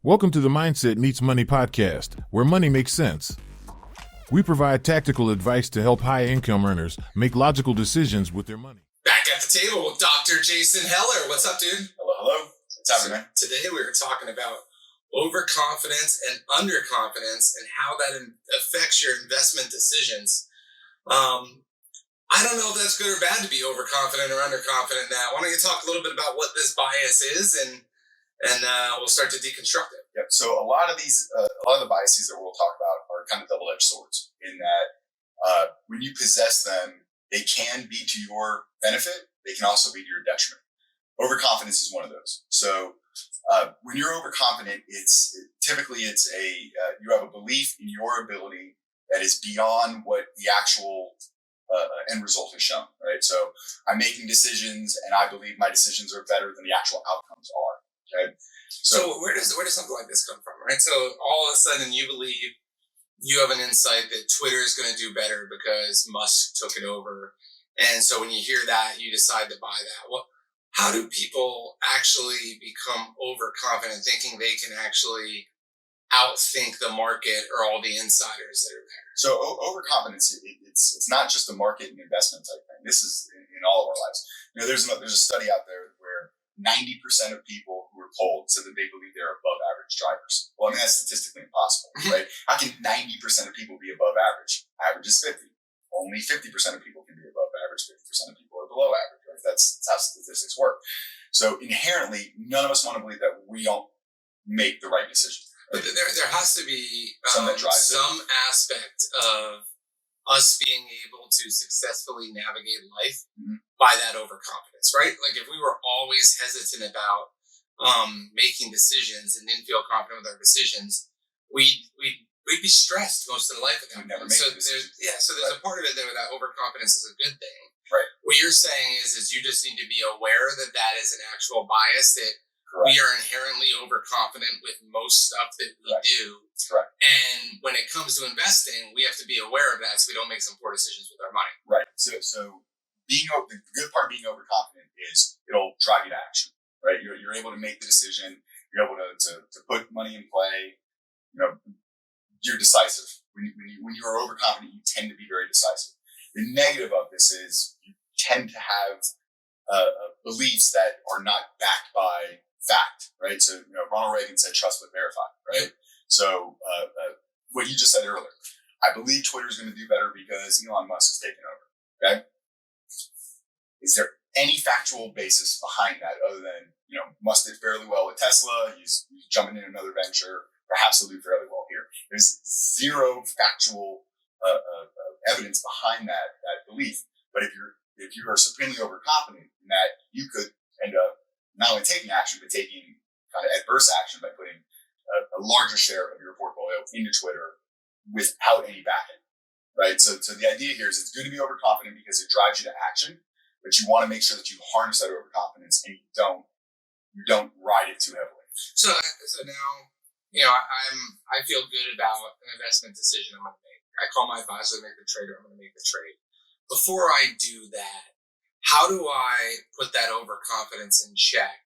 Welcome to the Mindset Meets Money podcast, where money makes sense. We provide tactical advice to help high-income earners make logical decisions with their money. Back at the table with Dr. Jason Heller. What's up, dude? Hello. What's happening, man? Today we were talking about overconfidence and underconfidence and how that affects your investment decisions. I don't know if that's good or bad to be overconfident or underconfident now. Why don't you talk a little bit about what this bias is and we'll start to deconstruct it. Yep. So a lot of the biases that we'll talk about are kind of double-edged swords in that when you possess them, they can be to your benefit. They can also be to your detriment. Overconfidence is one of those. So when you're overconfident, typically you have a belief in your ability that is beyond what the actual end result has shown, right? So I'm making decisions and I believe my decisions are better than the actual outcomes are. Okay. So where does something like this come from, right? So all of a sudden you believe you have an insight that Twitter is going to do better because Musk took it over. And so when you hear that, you decide to buy that. Well, how do people actually become overconfident, thinking they can actually outthink the market or all the insiders that are there? So overconfidence, it's not just a market and investment type thing. This is in all of our lives. You know, there's a study out there where 90% of people who were polled said that they believe they're above average drivers. Well, I mean, that's statistically impossible, right? How can 90% of people be above average? Average is 50. Only 50% of people can be above average. 50% of people are below average, right? That's how statistics work. So inherently, none of us want to believe that we don't make the right decision. Right? But there has to be some aspect of us being able to successfully navigate life by that overconfidence, right? Like if we were always hesitant about making decisions and didn't feel confident with our decisions, we'd be stressed most of the life with that. So there's a part of it there that overconfidence is a good thing. Right. What you're saying is you just need to be aware that that is an actual bias, that Correct. We are inherently overconfident with most stuff that we do. Correct. And when it comes to investing, we have to be aware of that so we don't make some poor decisions with our money. Right. So the good part of being overconfident is it'll drive you to action, right? You're able to make the decision. You're able to put money in play. You know, you're decisive. When you're overconfident, you tend to be very decisive. The negative of this is you tend to have beliefs that are not backed by fact, right? So, you know, Ronald Reagan said, trust but verify, right? Yep. So, what you just said earlier, I believe Twitter is going to do better because Elon Musk is taking over, okay? Is there any factual basis behind that other than, you know, Musk did fairly well at Tesla, he's jumping in another venture, perhaps he'll do fairly well here. There's zero factual evidence behind that belief. But if you are supremely overconfident in that, you could end up not only taking action, but taking kind of adverse action by putting a larger share of your portfolio into Twitter without any backing, right? So the idea here is it's good to be overconfident because it drives you to action, but you want to make sure that you harness that overconfidence and you don't ride it too heavily. So now, you know, I feel good about an investment decision I'm going to make. I call my advisor to make the trade, or I'm going to make the trade. Before I do that, how do I put that overconfidence in check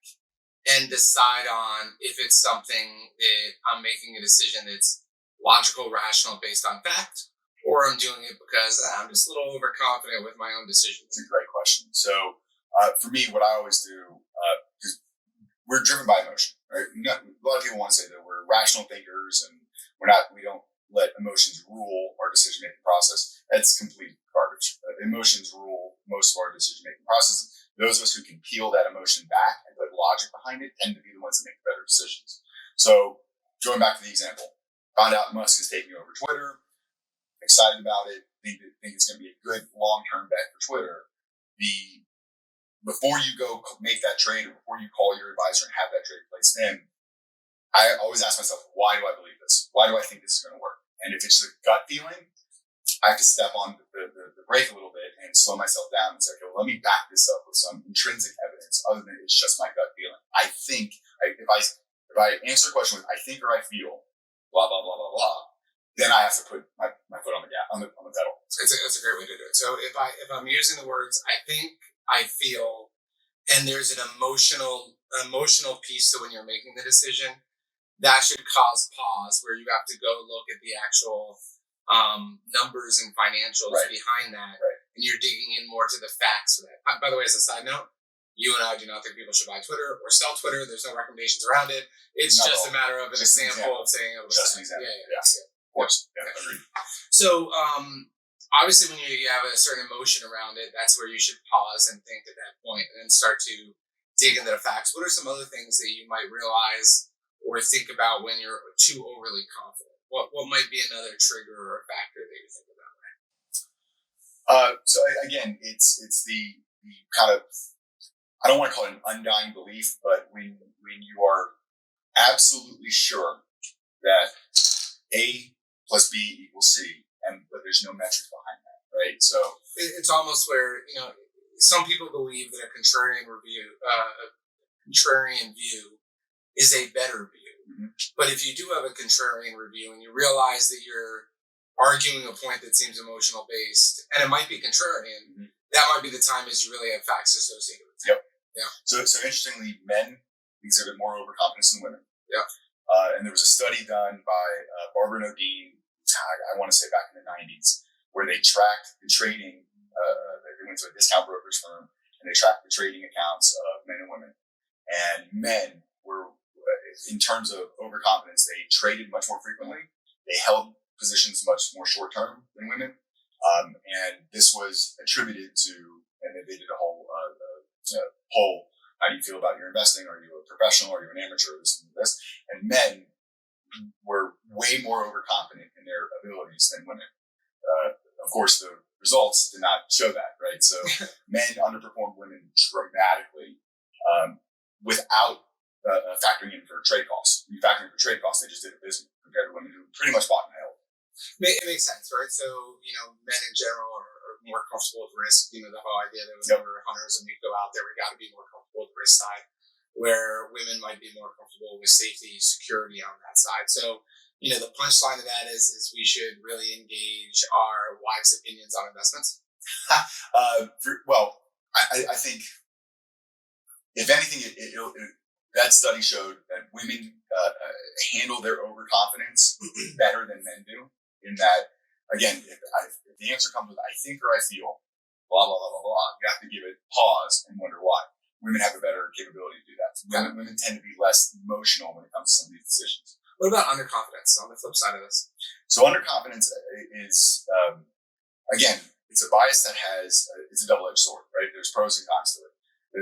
and decide on if it's something that I'm making a decision that's logical, rational, based on fact, or I'm doing it because I'm just a little overconfident with my own decisions? It's a great question. So for me, what I always do, is we're driven by emotion, right? A lot of people want to say that we're rational thinkers and we don't let emotions rule our decision-making process. That's complete garbage. Emotions rule most of our decision-making process. Those of us who can peel that emotion back and put logic behind it tend to be the ones that make better decisions. So going back to the example, found out Musk is taking over Twitter, excited about it, think it's going to be a good long-term bet for Twitter. Before you go make that trade or before you call your advisor and have that trade placed in, I always ask myself, why do I believe this? Why do I think this is going to work? And if it's a gut feeling, I have to step on the brake a little bit and slow myself down and say, okay, well, let me back this up with some intrinsic evidence other than it's just my gut feeling. I think, if I answer a question with I think or I feel, blah, blah, blah, blah, blah, then I have to put my foot on the pedal. It's a great way to do it. So if I'm using the words I think, I feel, and there's an emotional piece to when you're making the decision, that should cause pause where you have to go look at the actual numbers and financials behind that. Right. And you're digging in more to the facts for that. By the way, as a side note, you and I do not think people should buy Twitter or sell Twitter. There's no recommendations around it. It's Not just all. a matter of an Just an example of saying, Just an example. Yeah. Of course. Yeah, agreed. So, obviously, when you have a certain emotion around it, that's where you should pause and think at that point and then start to dig into the facts. What are some other things that you might realize or think about when you're too overly confident? What might be another trigger or a factor that you think about? So again, it's the kind of, I don't want to call it an undying belief, but when you are absolutely sure that A plus B equals C, but there's no metric behind that, right? So it's almost where, some people believe that a contrarian view is a better view. Mm-hmm. But if you do have a contrarian review and you realize that you're arguing a point that seems emotional based, and it might be contrarian, mm-hmm. that might be the time as you really have facts associated with it. Yep. Yeah. So interestingly, men exhibit more overconfidence than women. Yeah. And there was a study done by Barbara and Odine, I want to say back in the 90s, where they tracked the trading. They went to a discount brokerage firm and they tracked the trading accounts of men and women. And men were, in terms of overconfidence, they traded much more frequently. They held positions much more short term than women. And this was attributed to, and they did a whole poll. How do you feel about your investing? Are you a professional? Are you an amateur? This. And men were way more overconfident in their abilities than women. Of course, the results did not show that, right? So men underperformed women dramatically without factoring in for trade costs. When you factor in for trade costs, they just did a business compared to women who pretty much bought and held. It makes sense, right? So, men in general are more comfortable with risk. The whole idea that when we're hunters and we go out there, we got to be more comfortable with the risk side, where women might be more comfortable with safety, security on that side. So, the punchline of that is we should really engage our wives' opinions on investments. I think if anything, that study showed that women handle their overconfidence better than men do. In that, again, if the answer comes with I think or I feel, blah, blah, blah, blah, blah, you have to give it pause and wonder why. Women have a better capability to do that. So women tend to be less emotional when it comes to some of these decisions. What about underconfidence on the flip side of this? So underconfidence is, again, it's a bias that it's a double-edged sword, right? There's pros and cons to it.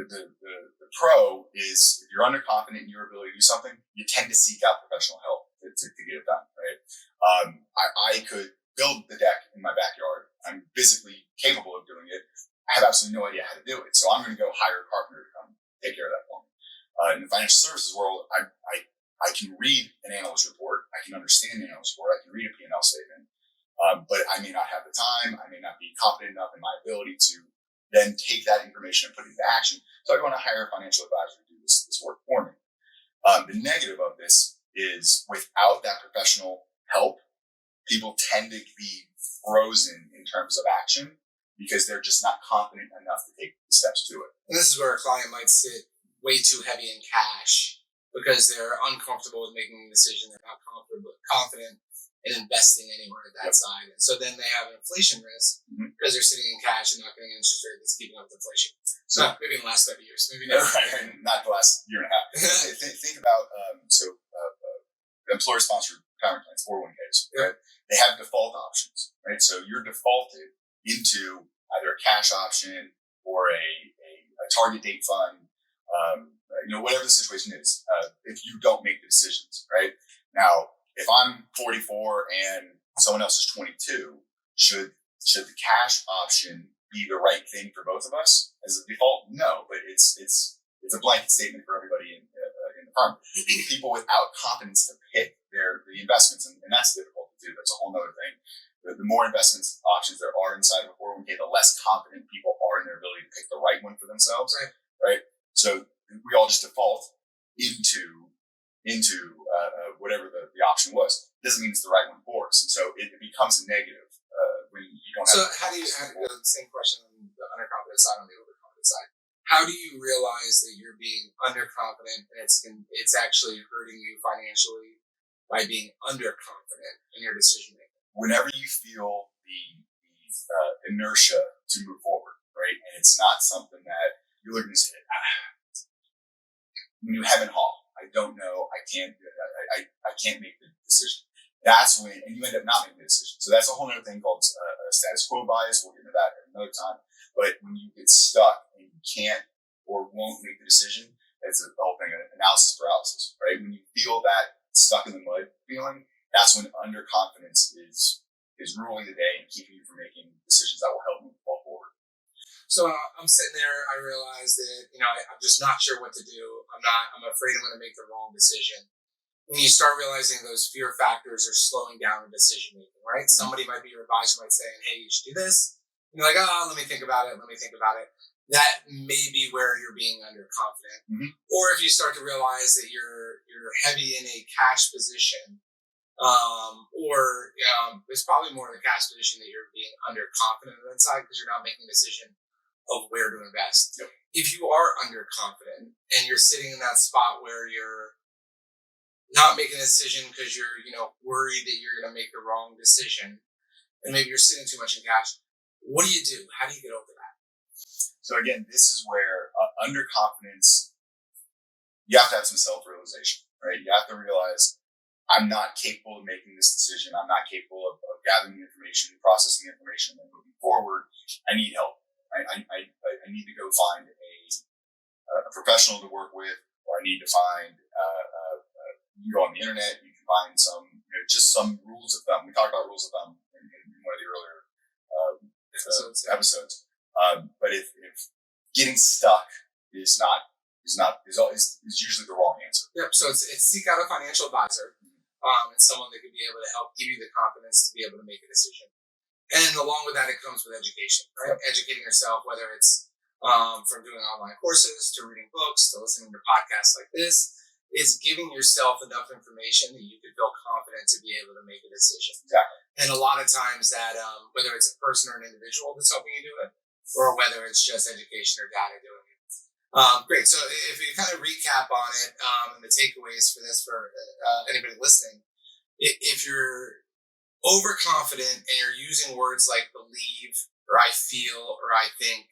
The pro is if you're underconfident in your ability to do something, you tend to seek out professional help to get it done, right? I could build the deck in my backyard. I'm physically capable of doing it. I have absolutely no idea how to do it. So I'm going to go hire a carpenter to come take care of that for me. In the financial services world, I can read an analyst report. I can understand an analyst report. I can read a P&L statement. But I may not have the time. I may not be confident enough in my ability to then take that information and put it into action. So I want to hire a financial advisor to do this work for me. The negative of this is without that professional help, people tend to be frozen in terms of action because they're just not confident enough to take the steps to it. And this is where a client might sit way too heavy in cash because they're uncomfortable with making a decision. They're not confident in investing anywhere at that side. And so then they have an inflation risk because they're sitting in cash and not getting an interest rate that's keeping up with inflation. So maybe in the last 30 years, maybe never. Right, not the last year and a half. Think about, employer-sponsored retirement plans, 401ks, right? They have default options, right? So you're defaulted into either a cash option or a target date fund, whatever the situation is, if you don't make the decisions, right? Now, if I'm 44 and someone else is 22, should the cash option be the right thing for both of us as a default? No, but it's a blanket statement for everybody in the firm. People without confidence to pick the investments, and that's difficult to do. That's a whole other thing. The more investments options there are inside of a 401k, the less confident people are in their ability to pick the right one for themselves, right? So we all just default into whatever the option was. It doesn't mean it's the right one for us, and so it becomes a negative when you don't. So how do you go the same question on the underconfidence side on the overconfidence side? how do you realize that you're being underconfident and it's actually hurting you financially by being underconfident in your decision making? Whenever you feel the inertia to move forward, right, and it's not something that you're looking to say, when you hem and haw, I don't know, I can't make the decision. That's when, and you end up not making the decision. So that's a whole other thing called status quo bias. We'll get into that another time. But when you get stuck and you can't or won't make the decision, it's the whole thing, analysis paralysis, right? When you feel that stuck in the mud feeling, that's when underconfidence is ruling the day and keeping you from making decisions that will help move forward. So I'm sitting there, I realize that, I'm just not sure what to do. I'm afraid I'm going to make the wrong decision. When you start realizing those fear factors are slowing down the decision making, right? Mm-hmm. Somebody might be your advisor, might say, hey, you should do this. And you're like, let me think about it. That may be where you're being underconfident. Mm-hmm. Or if you start to realize that you're heavy in a cash position, or it's probably more in the cash position that you're being underconfident inside because you're not making a decision of where to invest. Yep. If you are underconfident and you're sitting in that spot where you're not making a decision because you're, worried that you're going to make the wrong decision, and maybe you're sitting too much in cash, what do you do? How do you get over that? So again, this is where underconfidence, you have to have some self-realization, right? You have to realize, I'm not capable of making this decision. I'm not capable of gathering the information, processing the information, and moving forward. I need help. I need to go find a professional to work with, or I need to find, you go on the internet, you can find some, just some rules of thumb. We talked about rules of thumb in one of the earlier episodes. But if getting stuck is usually the wrong answer. Yep. So it's seek out a financial advisor, and someone that could be able to help give you the confidence to be able to make a decision. And along with that, it comes with education, right? Yep. Educating yourself, whether it's from doing online courses to reading books to listening to podcasts like this. Is giving yourself enough information that you could feel confident to be able to make a decision. Exactly. And a lot of times that, whether it's a person or an individual that's helping you do it, or whether it's just education or data doing it. Great. So if you kind of recap on it, and the takeaways for this for anybody listening, if you're overconfident and you're using words like believe or I feel or I think,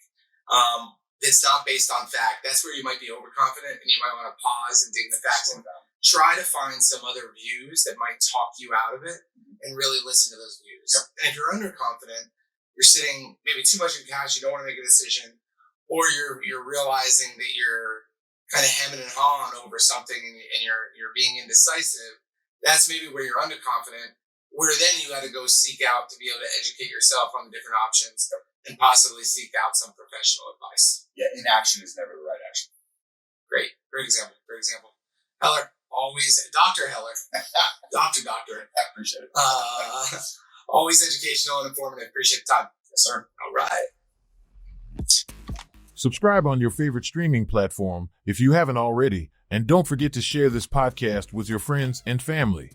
it's not based on fact, that's where you might be overconfident and you might want to pause and dig the facts and try to find some other views that might talk you out of it and really listen to those views. Yep. And if you're underconfident, you're sitting maybe too much in cash, you don't want to make a decision, or you're realizing that you're kind of hemming and hawing over something and you're being indecisive. That's maybe where you're underconfident, where then you got to go seek out to be able to educate yourself on the different options. Yep. And possibly seek out some professional advice. Yeah, inaction is never the right action. Great example. Heller, always, Dr. Heller, Dr. I appreciate it. Always educational and informative. Appreciate the time. Yes, sir. All right. Subscribe on your favorite streaming platform if you haven't already, and don't forget to share this podcast with your friends and family.